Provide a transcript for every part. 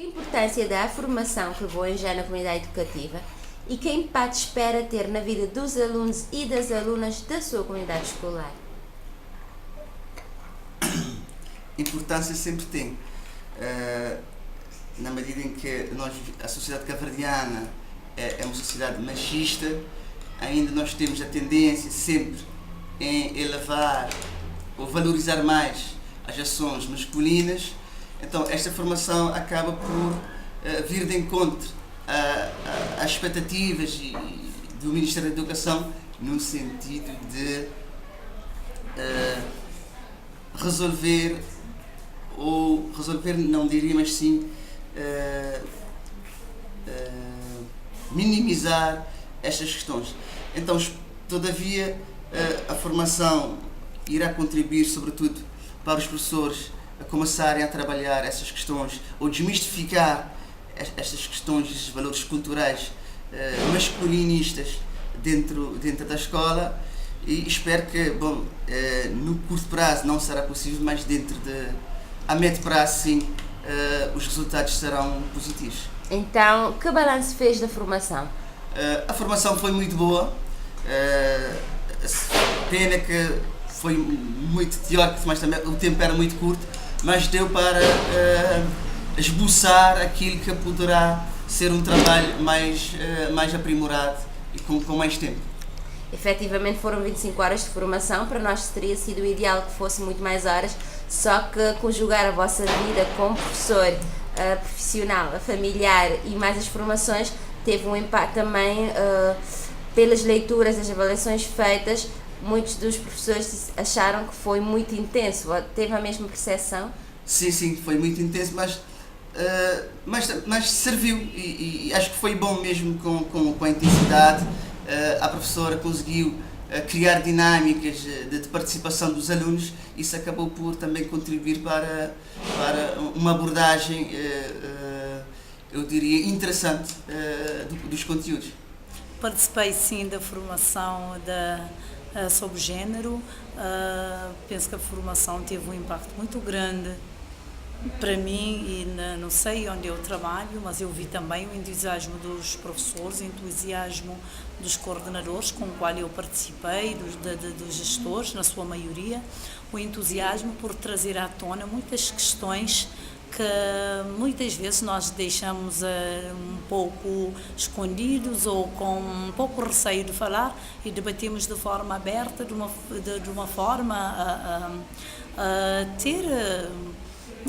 A importância da formação que levou já na comunidade educativa e que impacto espera ter na vida dos alunos e das alunas da sua comunidade escolar? Importância sempre tem, na medida em que a sociedade cabo-verdiana é uma sociedade machista, ainda nós temos a tendência sempre em elevar ou valorizar mais as ações masculinas. Então esta formação acaba por vir de encontro às expectativas do Ministério da Educação no sentido de resolver não diria, mas sim minimizar estas questões. Então, todavia, a formação irá contribuir, sobretudo, para os professores a começarem a trabalhar essas questões ou desmistificar estas questões, esses valores culturais masculinistas dentro da escola, e espero que, no curto prazo não será possível, mas a médio prazo, sim, os resultados serão positivos. Então, que balanço fez da formação? A formação foi muito boa, pena que foi muito teórico, mas também o tempo era muito curto, mas deu para esboçar aquilo que poderá ser um trabalho mais aprimorado e com mais tempo. Efetivamente foram 25 horas de formação, para nós teria sido o ideal que fosse muito mais horas, só que conjugar a vossa vida como professor, profissional, familiar e mais as formações teve um impacto também pelas leituras, as avaliações feitas. Muitos dos professores acharam que foi muito intenso. Teve a mesma percepção? Sim, foi muito intenso, mas serviu e acho que foi bom mesmo com a intensidade. A professora conseguiu criar dinâmicas de participação dos alunos. Isso acabou por também contribuir para uma abordagem, eu diria, interessante dos conteúdos. Participei sim da formação sobre género. Penso que a formação teve um impacto muito grande para mim e não sei onde eu trabalho, mas eu vi também o entusiasmo dos professores, o entusiasmo dos coordenadores com o qual eu participei, dos gestores, na sua maioria, o entusiasmo por trazer à tona muitas questões que muitas vezes nós deixamos um pouco escondidos ou com um pouco receio de falar e debatemos de forma aberta, de uma forma a ter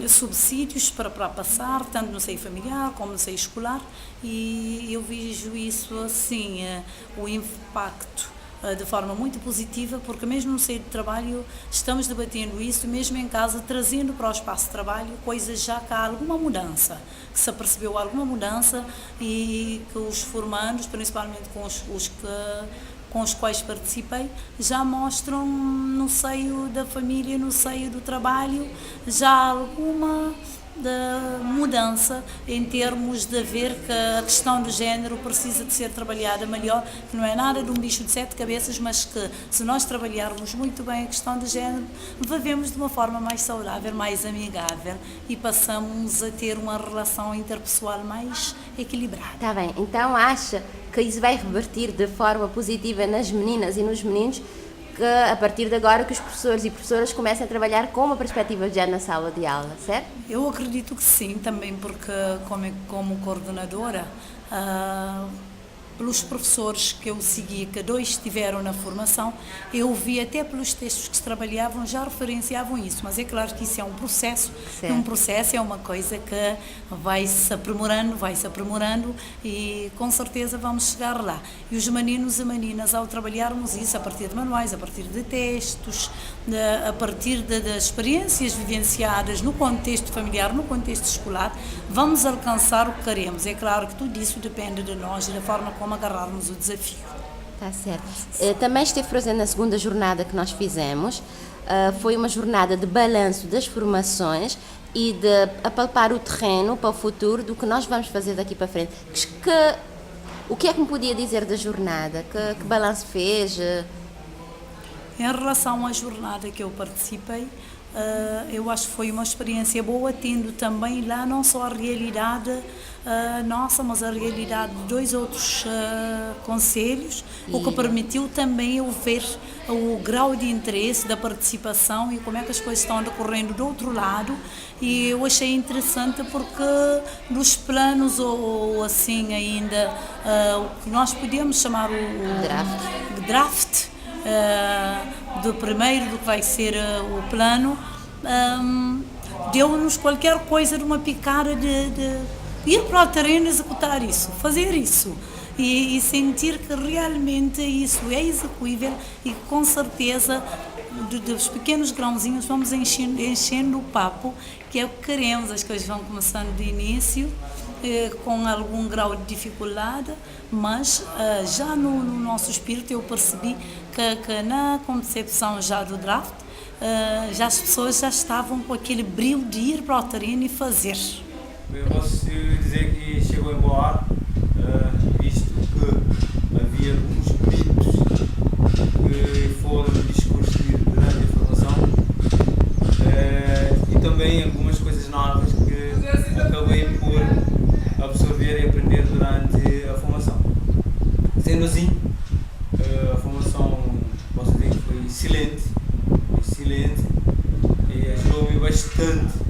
subsídios para passar, tanto no seio familiar como no seio escolar, e eu vejo isso assim, o impacto de forma muito positiva, porque mesmo no seio de trabalho estamos debatendo isso, mesmo em casa, trazendo para o espaço de trabalho coisas já que há alguma mudança, que se apercebeu alguma mudança e que os formandos, principalmente com os quais participei, já mostram no seio da família, no seio do trabalho, já alguma mudança em termos de ver que a questão do género precisa de ser trabalhada melhor, que não é nada de um bicho de 7 cabeças, mas que se nós trabalharmos muito bem a questão do género, vivemos de uma forma mais saudável, mais amigável e passamos a ter uma relação interpessoal mais equilibrada. Está bem, então acha que isso vai revertir de forma positiva nas meninas e nos meninos, que a partir de agora que os professores e professoras comecem a trabalhar com uma perspectiva de género na sala de aula, certo? Eu acredito que sim, também porque como coordenadora, pelos professores que eu segui, que 2 estiveram na formação, eu vi até pelos textos que se trabalhavam, já referenciavam isso, mas é claro que isso é um processo, é uma coisa que vai-se aprimorando e com certeza vamos chegar lá. E os meninos e meninas, ao trabalharmos isso a partir de manuais, a partir de textos, a partir das experiências vivenciadas no contexto familiar, no contexto escolar, vamos alcançar o que queremos. É claro que tudo isso depende de nós e da forma como agarrarmos o desafio. Está certo. Também esteve presente na segunda jornada que nós fizemos. Foi uma jornada de balanço das formações e de apalpar o terreno para o futuro do que nós vamos fazer daqui para frente. O que é que me podia dizer da jornada? Que balanço fez? Em relação à jornada que eu participei, eu acho que foi uma experiência boa, tendo também lá não só a realidade nossa, mas a realidade de 2 outros concelhos, o que permitiu também eu ver o grau de interesse da participação e como é que as coisas estão decorrendo do outro lado, e eu achei interessante porque nos planos ou assim ainda o que nós podíamos chamar o draft do primeiro do que vai ser o plano, deu-nos qualquer coisa de uma picada de ir para o terreno executar isso, fazer isso e sentir que realmente isso é execuível e com certeza dos pequenos grãozinhos vamos enchendo o papo, que é o que queremos. As coisas vão começando de início com algum grau de dificuldade, mas já no nosso espírito eu percebi que na concepção já do draft já as pessoas já estavam com aquele brilho de ir para o terreno e fazer. Eu posso dizer que chegou em boa hora, visto que havia alguns pedidos que foram discutidos durante a formação e também algumas coisas novas que acabei por absorver e aprender durante a formação. Sendo assim, a formação, posso dizer que foi excelente e ajudou-me bastante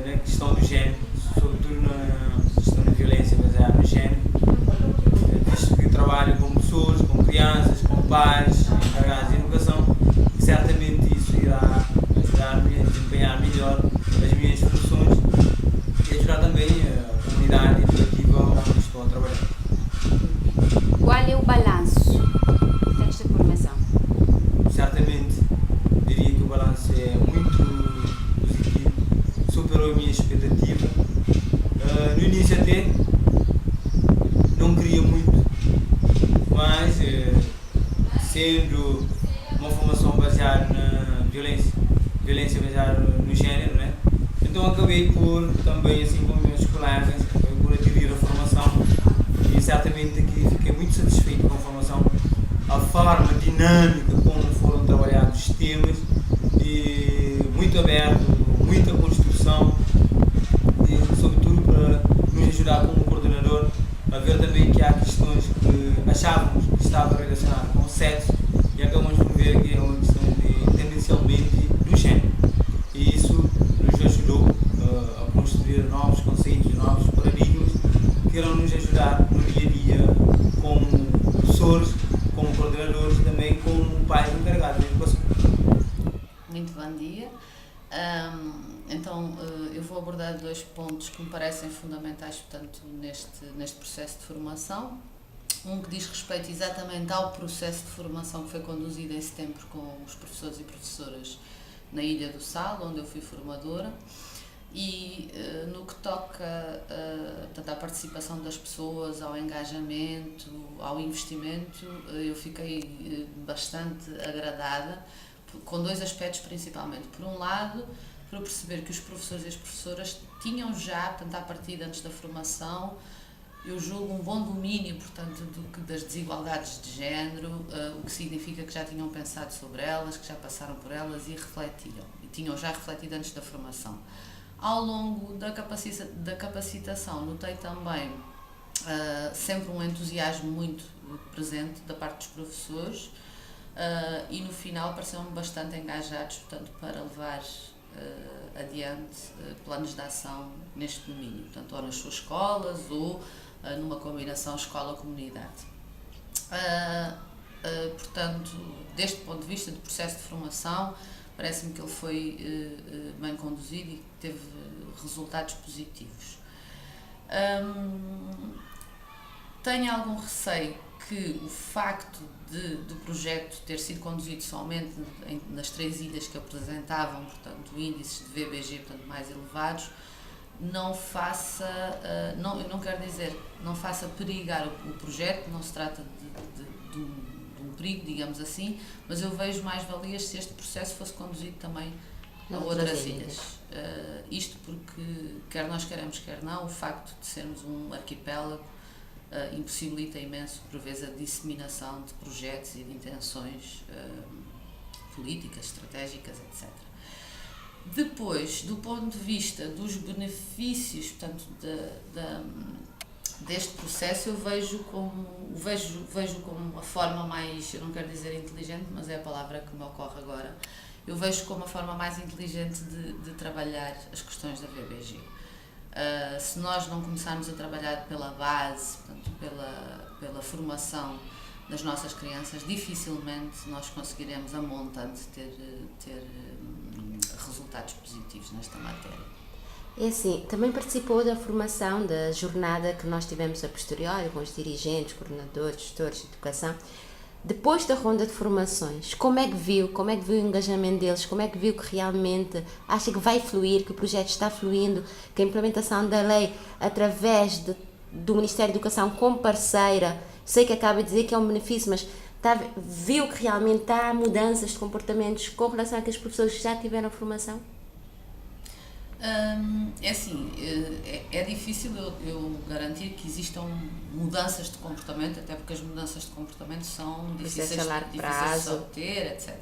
na questão do género, sobretudo na questão da violência baseada no género, visto que trabalho com pessoas, com crianças, com pais, encarregados de educação, e certamente isso irá ajudar-me a desempenhar melhor as minhas funções e ajudar também a comunidade educativa onde estou a trabalhar. Qual é o balanço desta formação? Certamente diria que o balanço é muito positivo, superou a minha expectativa. No início até não queria muito, mas sendo uma formação baseada na violência baseada no género, né? Então acabei por também, assim como meus colegas, por adquirir a formação e certamente aqui fiquei muito satisfeito com a formação, a forma dinâmica como foram trabalhados os temas e muito aberto, muita construção e sobretudo para nos ajudar como coordenador a ver também que há questões que achávamos que estavam relacionadas com o sexo e acabamos por ver que é uma questão tendencialmente do género, e isso nos ajudou a construir novos conceitos, novos paradigmas que irão nos ajudar no dia a dia como professores, como coordenadores e também como pais encarregados de educação. Muito bom dia. Então, eu vou abordar 2 pontos que me parecem fundamentais, portanto, neste processo de formação. Um que diz respeito exatamente ao processo de formação que foi conduzido em setembro com os professores e professoras na Ilha do Sal, onde eu fui formadora, e no que toca portanto, à participação das pessoas, ao engajamento, ao investimento, eu fiquei bastante agradada, com 2 aspectos principalmente. Por um lado, por perceber que os professores e as professoras tinham já, portanto, à partida antes da formação, eu julgo um bom domínio, portanto, das desigualdades de género, o que significa que já tinham pensado sobre elas, que já passaram por elas e refletiram, e tinham já refletido antes da formação. Ao longo da capacitação, notei também sempre um entusiasmo muito presente da parte dos professores e no final pareceram-me bastante engajados, portanto, para levar adiante planos de ação neste domínio, portanto, ou nas suas escolas ou numa combinação escola-comunidade. Portanto, deste ponto de vista do processo de formação, parece-me que ele foi bem conduzido e teve resultados positivos. Tenho algum receio que o facto do projeto ter sido conduzido somente nas 3 ilhas que apresentavam, portanto, índices de VBG, portanto, mais elevados, não faça, eu não quero dizer, não faça perigar o projeto, não se trata de um perigo, digamos assim, mas eu vejo mais valias se este processo fosse conduzido também a outras ilhas. Isto porque, quer nós queremos, quer não, o facto de sermos um arquipélago impossibilita imenso, por vezes, a disseminação de projetos e de intenções políticas, estratégicas, etc. Depois, do ponto de vista dos benefícios, portanto, deste processo, eu vejo como a forma mais, eu não quero dizer inteligente, mas é a palavra que me ocorre agora, eu vejo como a forma mais inteligente de trabalhar as questões da VBG. Se nós não começarmos a trabalhar pela base, portanto, pela formação das nossas crianças, dificilmente nós conseguiremos a montante ter resultados positivos nesta matéria. É assim, também participou da formação da jornada que nós tivemos a posteriori com os dirigentes, coordenadores, gestores de educação. Depois da ronda de formações, como é que viu o engajamento deles, como é que viu que realmente acha que vai fluir, que o projeto está fluindo, que a implementação da lei através do Ministério da Educação como parceira, sei que acaba de dizer que é um benefício, mas viu que realmente há mudanças de comportamentos com relação àqueles professores que já tiveram formação? É assim, é difícil eu garantir que existam mudanças de comportamento, até porque as mudanças de comportamento são difíceis de obter, etc.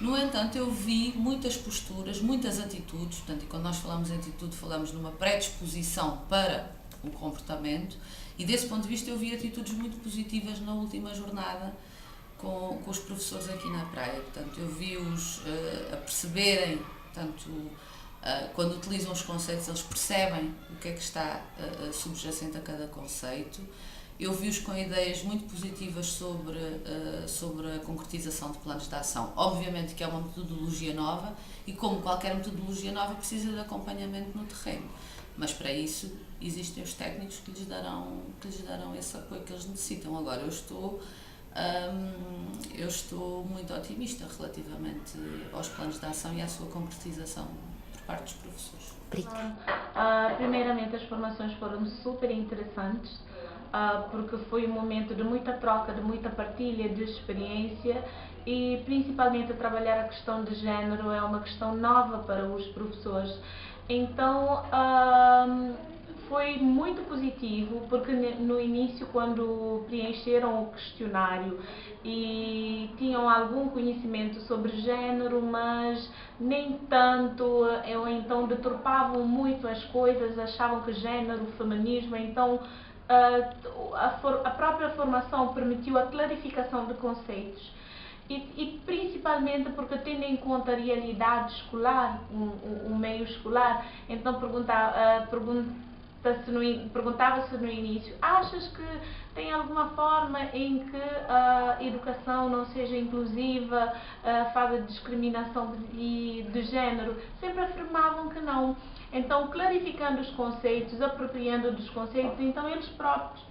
No entanto, eu vi muitas posturas, muitas atitudes, portanto, e quando nós falamos em atitude, falamos numa predisposição para o comportamento, e desse ponto de vista eu vi atitudes muito positivas na última jornada com os professores aqui na praia. Portanto, eu vi-os a perceberem, portanto, quando utilizam os conceitos, eles percebem o que é que está subjacente a cada conceito. Eu vi-os com ideias muito positivas sobre a concretização de planos de ação. Obviamente que é uma metodologia nova e, como qualquer metodologia nova, precisa de acompanhamento no terreno. Mas, para isso, existem os técnicos que lhes darão esse apoio que eles necessitam. Agora, eu estou muito otimista relativamente aos planos de ação e à sua concretização parte dos professores. Primeiramente, as formações foram super interessantes, porque foi um momento de muita troca, de muita partilha de experiência e principalmente trabalhar a questão de género é uma questão nova para os professores. Então, foi muito positivo, porque no início, quando preencheram o questionário e tinham algum conhecimento sobre género, mas nem tanto, ou então deturpavam muito as coisas, achavam que género, feminismo, então a própria formação permitiu a clarificação de conceitos. E principalmente porque, tendo em conta a realidade escolar, o meio escolar, então perguntava-se no início, achas que tem alguma forma em que a educação não seja inclusiva, fala de discriminação de género? Sempre afirmavam que não. Então, clarificando os conceitos, apropriando dos conceitos, então eles próprios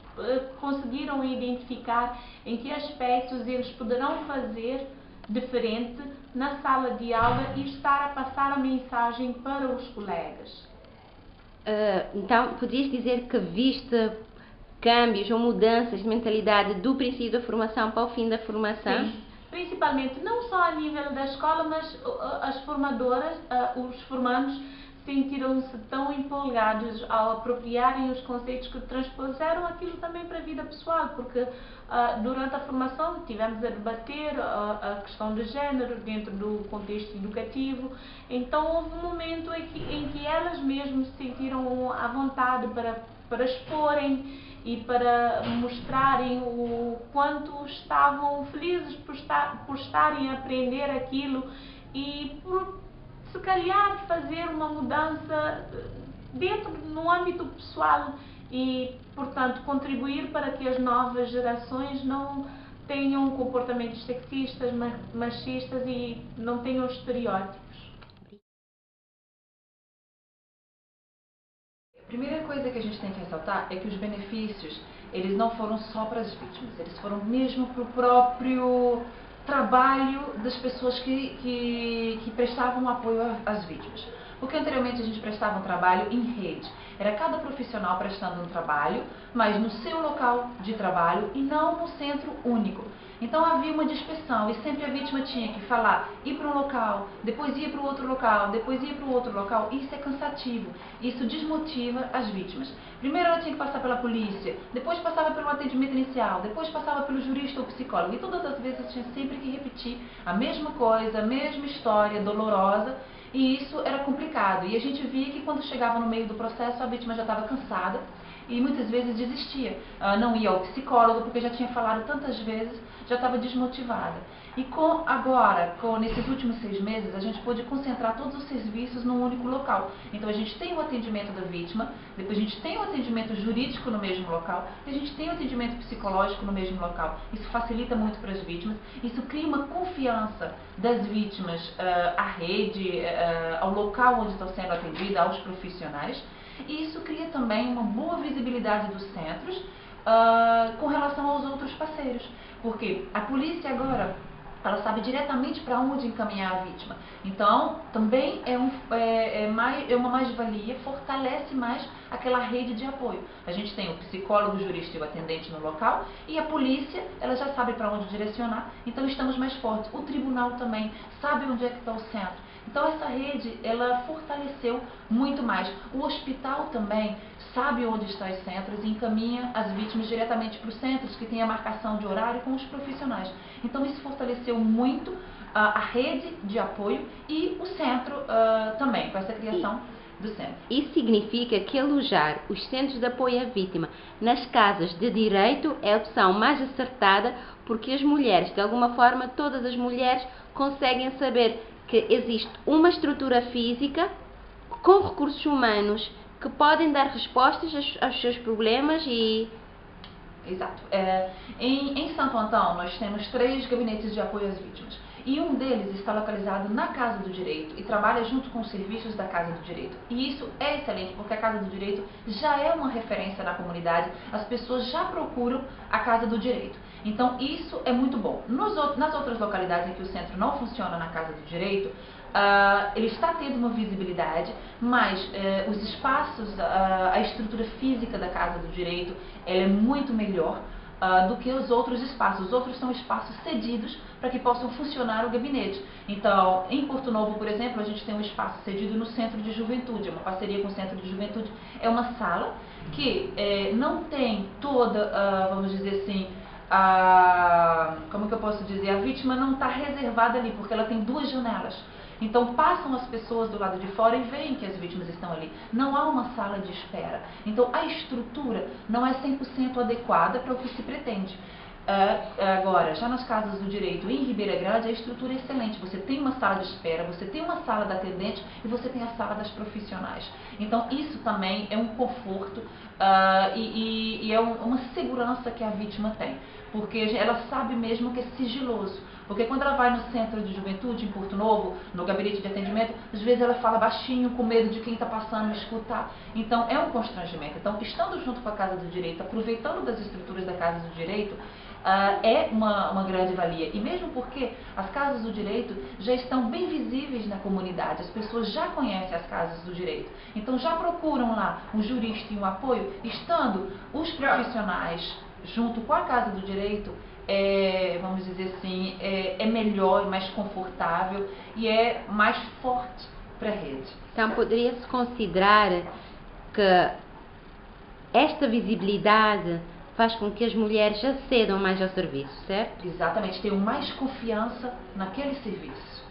conseguiram identificar em que aspectos eles poderão fazer diferente na sala de aula e estar a passar a mensagem para os colegas. Então, podias dizer que viste câmbios ou mudanças de mentalidade do princípio da formação para o fim da formação? Sim, principalmente não só a nível da escola, mas as formadoras, os formandos, sentiram-se tão empolgados ao apropriarem os conceitos que transpuseram aquilo também para a vida pessoal, porque durante a formação tivemos a debater a questão de género dentro do contexto educativo, então houve um momento em que elas mesmas se sentiram à vontade para exporem e para mostrarem o quanto estavam felizes por estarem a aprender aquilo e por se calhar fazer uma mudança no âmbito pessoal e, portanto, contribuir para que as novas gerações não tenham comportamentos sexistas, machistas e não tenham estereótipos. A primeira coisa que a gente tem que ressaltar é que os benefícios, eles não foram só para as vítimas, eles foram mesmo para o próprio trabalho das pessoas que prestavam apoio às vítimas. Porque anteriormente a gente prestava um trabalho em rede. Era cada profissional prestando um trabalho, mas no seu local de trabalho e não no centro único. Então havia uma dispersão e sempre a vítima tinha que falar, ir para um local, depois ir para o outro local, depois ir para o outro local. Isso é cansativo, isso desmotiva as vítimas. Primeiro ela tinha que passar pela polícia, depois passava pelo atendimento inicial, depois passava pelo jurista ou psicólogo. E todas as vezes tinha sempre que repetir a mesma coisa, a mesma história dolorosa. E isso era complicado. E a gente via que quando chegava no meio do processo, a vítima já estava cansada e muitas vezes desistia. Não ia ao psicólogo porque já tinha falado tantas vezes, já estava desmotivada. E nesses últimos 6 meses, a gente pôde concentrar todos os serviços num único local. Então a gente tem o atendimento da vítima, depois a gente tem o atendimento jurídico no mesmo local, e a gente tem o atendimento psicológico no mesmo local. Isso facilita muito para as vítimas, isso cria uma confiança das vítimas à rede, ao local onde estão sendo atendidas, aos profissionais. E isso cria também uma boa visibilidade dos centros com relação aos outros parceiros. Porque a polícia agora, ela sabe diretamente para onde encaminhar a vítima. Então, também é uma mais-valia, fortalece mais aquela rede de apoio. A gente tem o psicólogo, o jurista e o atendente no local, e a polícia, ela já sabe para onde direcionar, então estamos mais fortes. O tribunal também sabe onde é que está o centro. Então essa rede, ela fortaleceu muito mais. O hospital também sabe onde estão os centros e encaminha as vítimas diretamente para os centros que tem a marcação de horário com os profissionais. Então isso fortaleceu muito a rede de apoio e o centro também, com essa criação do centro. Isso significa que alojar os centros de apoio à vítima nas casas de direito é a opção mais acertada, porque as mulheres, de alguma forma, todas as mulheres conseguem saber que existe uma estrutura física com recursos humanos que podem dar respostas aos seus problemas e... Exato. Em Santo Antão, nós temos 3 gabinetes de apoio às vítimas. E um deles está localizado na Casa do Direito e trabalha junto com os serviços da Casa do Direito. E isso é excelente, porque a Casa do Direito já é uma referência na comunidade, as pessoas já procuram a Casa do Direito. Então isso é muito bom. Nas outras localidades em que o centro não funciona na Casa do Direito, ele está tendo uma visibilidade, mas os espaços, a estrutura física da Casa do Direito, ela é muito melhor do que os outros espaços. Os outros são espaços cedidos para que possam funcionar o gabinete. Então, em Porto Novo, por exemplo, a gente tem um espaço cedido no Centro de Juventude, uma parceria com o Centro de Juventude. É uma sala que não tem toda, vamos dizer assim, como que eu posso dizer, a vítima não está reservada ali, porque ela tem 2 janelas. Então passam as pessoas do lado de fora e veem que as vítimas estão ali. Não há uma sala de espera. Então a estrutura não é 100% adequada para o que se pretende. Agora, já nas casas do direito em Ribeira Grande, a estrutura é excelente. Você tem uma sala de espera, você tem uma sala da atendente e você tem a sala das profissionais. Então isso também é um conforto e é uma segurança que a vítima tem. Porque ela sabe mesmo que é sigiloso. Porque quando ela vai no Centro de Juventude, em Porto Novo, no gabinete de atendimento, às vezes ela fala baixinho, com medo de quem está passando escutar. Então é um constrangimento. Então, estando junto com a Casa do Direito, aproveitando das estruturas da Casa do Direito, é uma grande valia. E mesmo porque as Casas do Direito já estão bem visíveis na comunidade, as pessoas já conhecem as Casas do Direito. Então já procuram lá um jurista e um apoio, estando os profissionais junto com a Casa do Direito, vamos dizer assim, é melhor, mais confortável e é mais forte para a rede. Então poderia-se considerar que esta visibilidade faz com que as mulheres acedam mais ao serviço, certo? Exatamente, tenham mais confiança naquele serviço.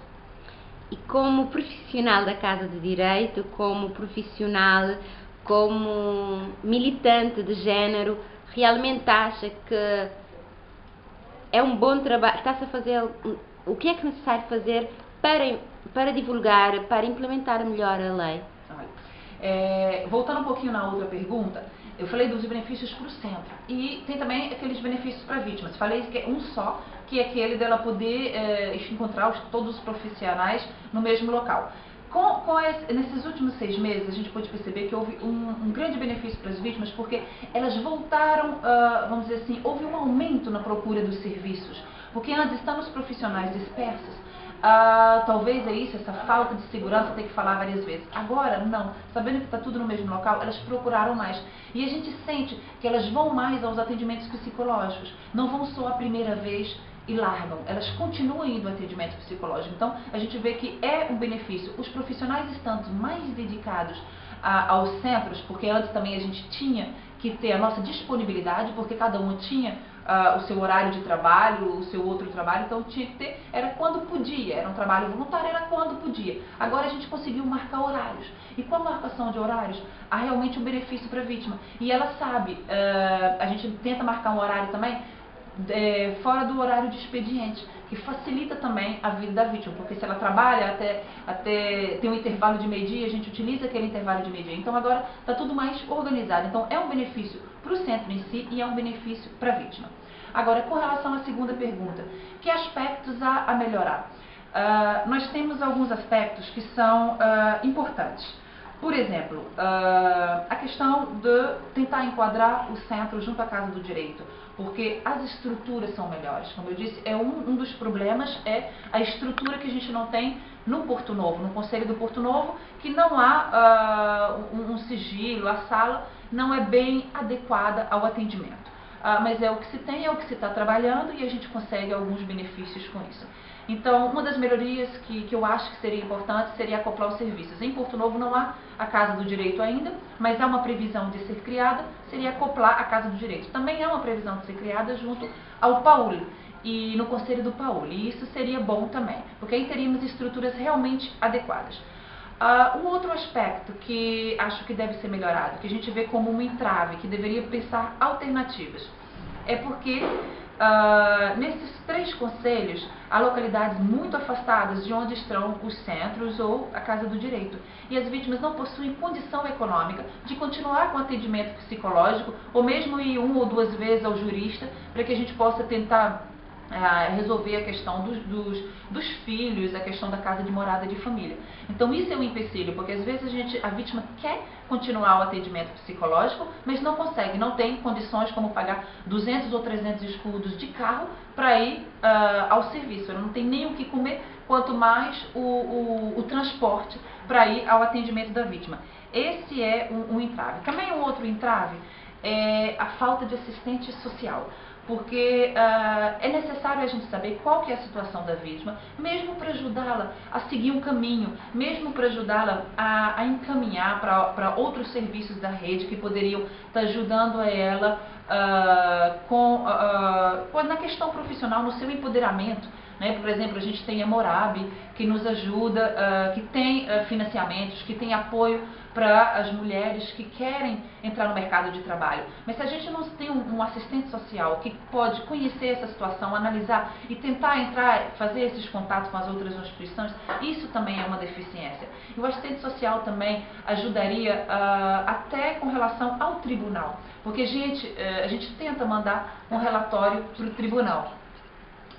E como profissional da Casa de Direito, como profissional, como militante de género, realmente acha que é um bom trabalho, está-se a fazer, o que é que é necessário fazer para divulgar, para implementar melhor a lei? Voltando um pouquinho na outra pergunta, eu falei dos benefícios para o centro e tem também aqueles benefícios para vítimas. Falei que é um só, que é aquele dela poder encontrar todos os profissionais no mesmo local. Nesses últimos 6 meses, a gente pôde perceber que houve um grande benefício para as vítimas, porque elas voltaram, vamos dizer assim, houve um aumento na procura dos serviços. Porque antes, estando os profissionais dispersos, talvez é isso, essa falta de segurança, ter que falar várias vezes. Agora, não. Sabendo que está tudo no mesmo local, elas procuraram mais. E a gente sente que elas vão mais aos atendimentos psicológicos. Não vão só a primeira vez e largam, elas continuam indo ao atendimento psicológico. Então, a gente vê que é um benefício. Os profissionais estando mais dedicados aos centros, porque antes também a gente tinha que ter a nossa disponibilidade, porque cada um tinha o seu horário de trabalho, o seu outro trabalho, então tinha que ter, era quando podia, era um trabalho voluntário, era quando podia. Agora a gente conseguiu marcar horários. E com a marcação de horários, há realmente um benefício para a vítima. E ela sabe, a gente tenta marcar um horário também fora do horário de expediente, que facilita também a vida da vítima, porque se ela trabalha até tem um intervalo de meio-dia, a gente utiliza aquele intervalo de meio-dia. Então agora está tudo mais organizado. Então é um benefício para o centro em si e é um benefício para a vítima. Agora, com relação à segunda pergunta, que aspectos há a melhorar? Nós temos alguns aspectos que são importantes. Por exemplo, a questão de tentar enquadrar o centro junto à Casa do Direito, porque as estruturas são melhores. Como eu disse, um dos problemas é a estrutura que a gente não tem no Porto Novo, no Conselho do Porto Novo, que não há um sigilo, a sala não é bem adequada ao atendimento. Mas é o que se tem, é o que se está trabalhando e a gente consegue alguns benefícios com isso. Então, uma das melhorias que eu acho que seria importante seria acoplar os serviços. Em Porto Novo não há a Casa do Direito ainda, mas há uma previsão de ser criada, seria acoplar a Casa do Direito. Também há uma previsão de ser criada junto ao PAUL e no Conselho do PAUL, e isso seria bom também, porque aí teríamos estruturas realmente adequadas. Um outro aspecto que acho que deve ser melhorado, que a gente vê como um entrave, que deveria pensar alternativas, é porque nesses 3 conselhos há localidades muito afastadas de onde estão os centros ou a Casa do Direito. E as vítimas não possuem condição econômica de continuar com atendimento psicológico ou mesmo ir 1 ou 2 vezes ao jurista para que a gente possa tentar resolver a questão dos filhos, a questão da casa de morada de família. Então isso é um empecilho, porque às vezes a vítima quer continuar o atendimento psicológico, mas não consegue, não tem condições como pagar 200 ou 300 escudos de carro para ir ao serviço. Ela não tem nem o que comer, quanto mais o transporte para ir ao atendimento da vítima. Esse é um entrave. Também um outro entrave é a falta de assistente social. Porque é necessário a gente saber qual que é a situação da vítima, mesmo para ajudá-la a seguir um caminho, mesmo para ajudá-la a encaminhar para outros serviços da rede que poderiam estar ajudando a ela na questão profissional, no seu empoderamento. Por exemplo, a gente tem a Morab, que nos ajuda, que tem financiamentos, que tem apoio para as mulheres que querem entrar no mercado de trabalho. Mas se a gente não tem um assistente social que pode conhecer essa situação, analisar e tentar fazer esses contatos com as outras instituições, isso também é uma deficiência. E o assistente social também ajudaria até com relação ao tribunal, porque a gente tenta mandar um relatório para o tribunal.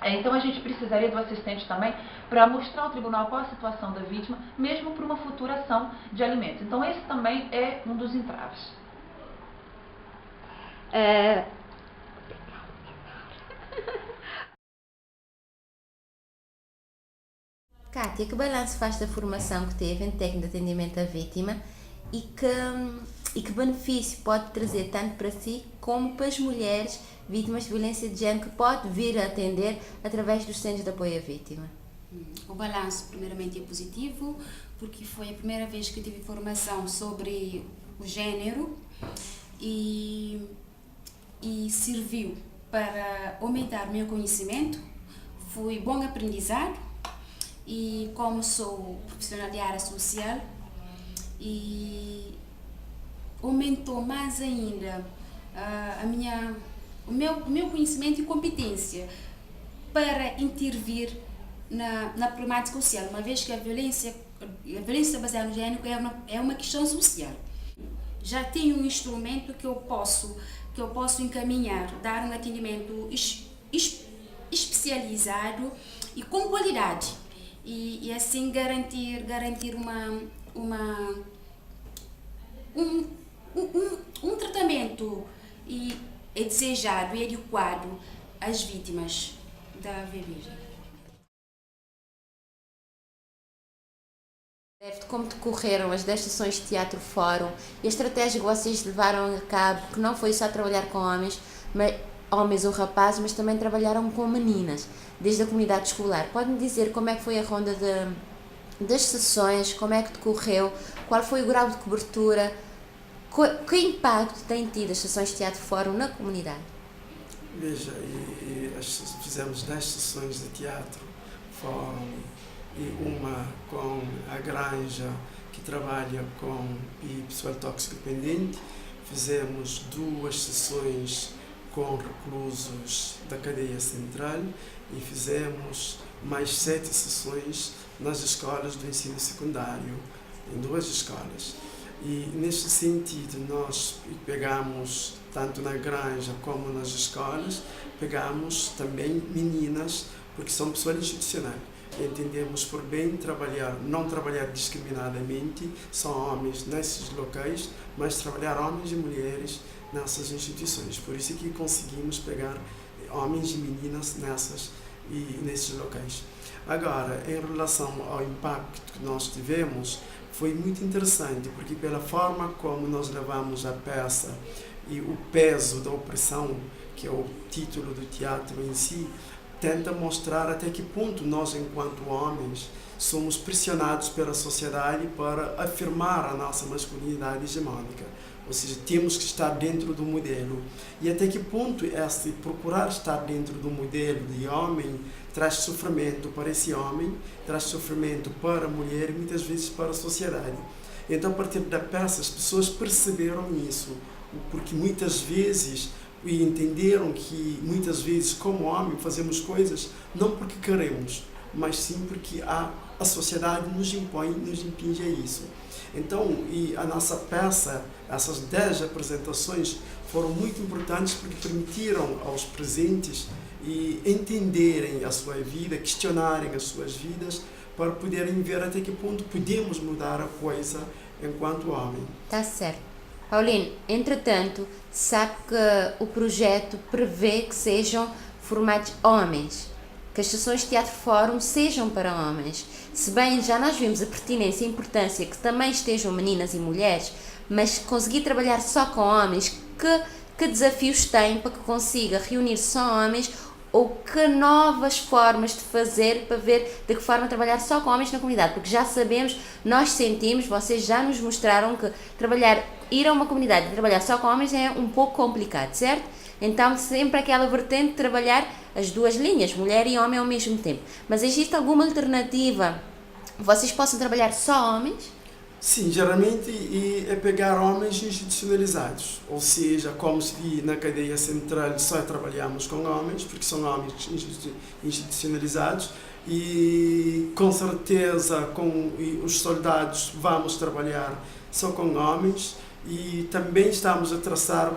Então a gente precisaria do assistente também para mostrar ao tribunal qual a situação da vítima, mesmo para uma futura ação de alimentos. Então esse também é um dos entraves. Kátia, que balanço faz da formação que teve em técnico de atendimento à vítima e que benefício pode trazer tanto para si como para as mulheres vítimas de violência de género que pode vir a atender através dos centros de apoio à vítima? O balanço, primeiramente, é positivo, porque foi a primeira vez que tive formação sobre o género e serviu para aumentar meu conhecimento. Foi bom aprendizado e como sou profissional de área social, e aumentou mais ainda o meu conhecimento e competência para intervir na problemática social, uma vez que a violência baseada no género é uma questão social. Já tenho um instrumento que eu posso encaminhar, dar um atendimento especializado e com qualidade e assim garantir um tratamento desejado e adequado às vítimas da VBG. Como decorreram as 10 sessões de Teatro Fórum e a estratégia que vocês levaram a cabo, que não foi só trabalhar com homens ou rapazes, mas também trabalharam com meninas, desde a comunidade escolar. Pode-me dizer como é que foi a ronda das sessões, como é que decorreu, qual foi o grau de cobertura, que impacto têm tido as sessões de Teatro Fórum na comunidade? Veja, fizemos 10 sessões de teatro, fórum, e uma com a Granja, que trabalha com pessoal toxicodependente. Fizemos 2 sessões com reclusos da cadeia central e fizemos mais 7 sessões nas escolas do ensino secundário, em 2 escolas. E neste sentido nós pegamos, tanto na Granja como nas escolas, pegamos também meninas, porque são pessoas institucionais. Entendemos por bem não trabalhar discriminadamente só homens nesses locais, mas trabalhar homens e mulheres nessas instituições. Por isso que conseguimos pegar homens e meninas nesses locais. Agora, em relação ao impacto que nós tivemos, foi muito interessante, porque pela forma como nós levamos a peça e o peso da opressão, que é o título do teatro em si, tenta mostrar até que ponto nós, enquanto homens, somos pressionados pela sociedade para afirmar a nossa masculinidade hegemônica. Ou seja, temos que estar dentro do modelo. E até que ponto procurar estar dentro do modelo de homem traz sofrimento para esse homem, traz sofrimento para a mulher e muitas vezes para a sociedade. Então, a partir da peça, as pessoas perceberam isso, porque muitas vezes e entenderam que muitas vezes como homem fazemos coisas não porque queremos, mas sim porque a sociedade nos impinge a isso. Então, e a nossa peça, essas 10 apresentações foram muito importantes porque permitiram aos presentes entenderem a sua vida, questionarem as suas vidas, para poderem ver até que ponto podemos mudar a coisa enquanto homem. Tá certo. Pauline, entretanto, sabe que o projeto prevê que sejam formados homens, que as sessões de teatro fórum sejam para homens. Se bem já nós vimos a pertinência e a importância que também estejam meninas e mulheres, mas conseguir trabalhar só com homens, que desafios tem para que consiga reunir só homens, ou que novas formas de fazer para ver de que forma trabalhar só com homens na comunidade, porque já sabemos, nós sentimos, vocês já nos mostraram que ir a uma comunidade e trabalhar só com homens é um pouco complicado, certo? Então sempre aquela vertente de trabalhar as 2 linhas, mulher e homem ao mesmo tempo. Mas existe alguma alternativa? Vocês possam trabalhar só homens? Sim, geralmente é pegar homens institucionalizados, ou seja, como se viu na cadeia central, só trabalhamos com homens, porque são homens institucionalizados, e com certeza com os soldados vamos trabalhar só com homens, e também estamos a traçar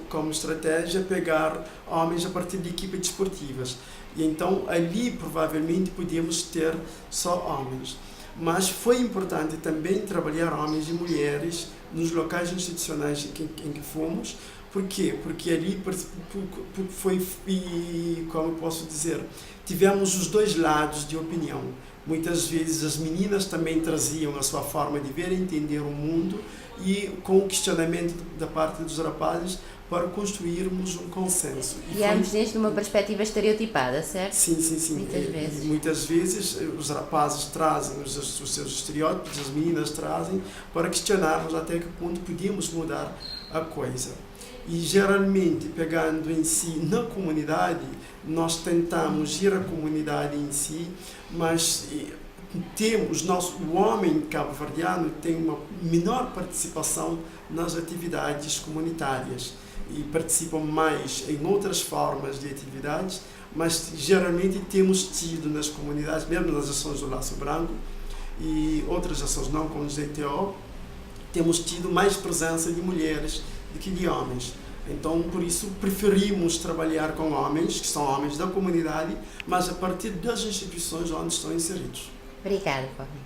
como estratégia pegar homens a partir de equipas desportivas. E então ali provavelmente podíamos ter só homens. Mas foi importante também trabalhar homens e mulheres nos locais institucionais em que fomos. Por quê? Porque ali foi, como eu posso dizer, tivemos os 2 lados de opinião. Muitas vezes as meninas também traziam a sua forma de ver e entender o mundo, e com o questionamento da parte dos rapazes para construirmos um consenso. E ambos desde uma perspectiva estereotipada, certo? Sim. Muitas vezes os rapazes trazem os seus estereótipos, as meninas trazem, para questionarmos até que ponto podíamos mudar a coisa. E geralmente, pegando em si na comunidade, nós tentamos ir à comunidade em si, mas o homem cabo-verdiano tem uma menor participação nas atividades comunitárias e participam mais em outras formas de atividades, mas geralmente temos tido nas comunidades, mesmo nas ações do Laço Branco e outras ações não com o GTO, temos tido mais presença de mulheres do que de homens. Então, por isso, preferimos trabalhar com homens, que são homens da comunidade, mas a partir das instituições onde estão inseridos. Obrigada, Pauline.